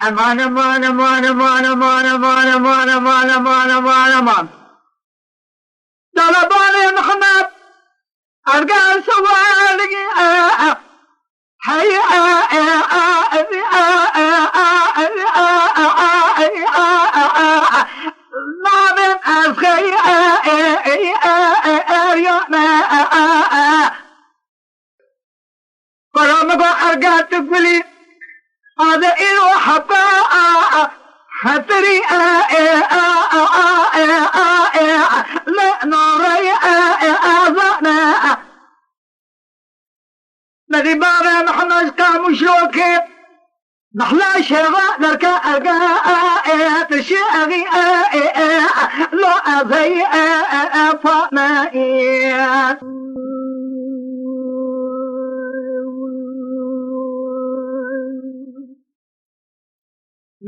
امان امان امان امان امان امان امان امان امان امان امان طلبان محمد ارقى سوالي هيا ما من أسخي قرامك أرقى تقولي هذا إلو حبا حتري لا نوري أذنا نبي بابا محمد قام شوكي نحلا شغا نركا أرقا تشيغي لو أذي فمائي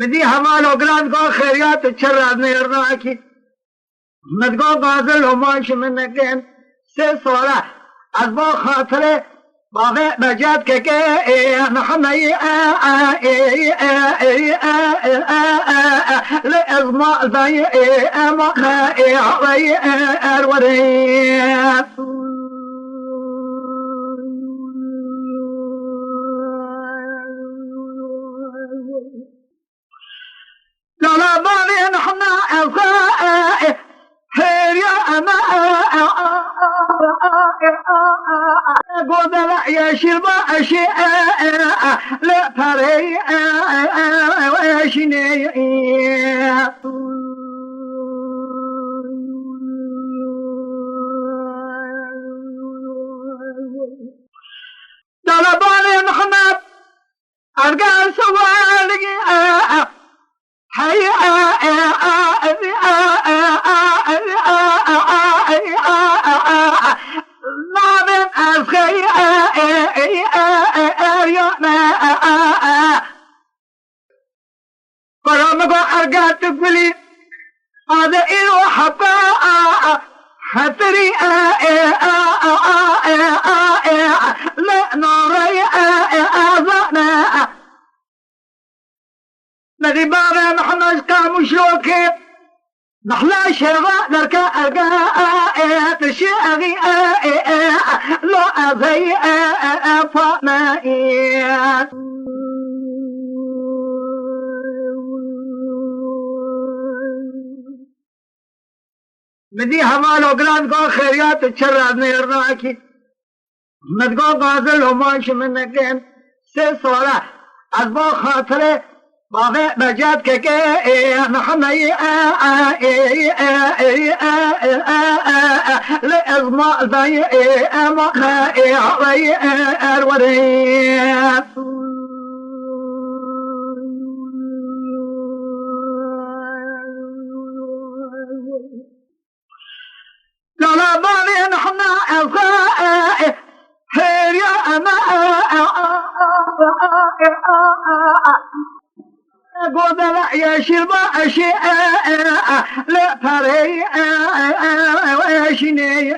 مدي همالو قران کو خیریات چرا نیرنا کی مد کو غازل هماش منکن سے سولا از با خاطر باغ بجات که محمد لازما البي ما الوري لا بالي نحن خير يا أما قد لا يشرب أشياء لا فري وشني لا بالي نحن أرقى سوالي هيا ما من أسخي قرامك أرقى تقولي هذا إلو حبا حتري لا نوري أذنا نبي بابا محمد قام شوكي نحلا شغا نركا أرقا تشيغي لو أذي فمائي مدي همالو قران کو خیریات چرا نیرنا کی مد کو غازل هماش منکن سے سولا از با خاطر باغ بجات که محمد لازما البي ما الوري لا بالي نحن خير يا أما قد لا يشرب أشياء لا فري وشني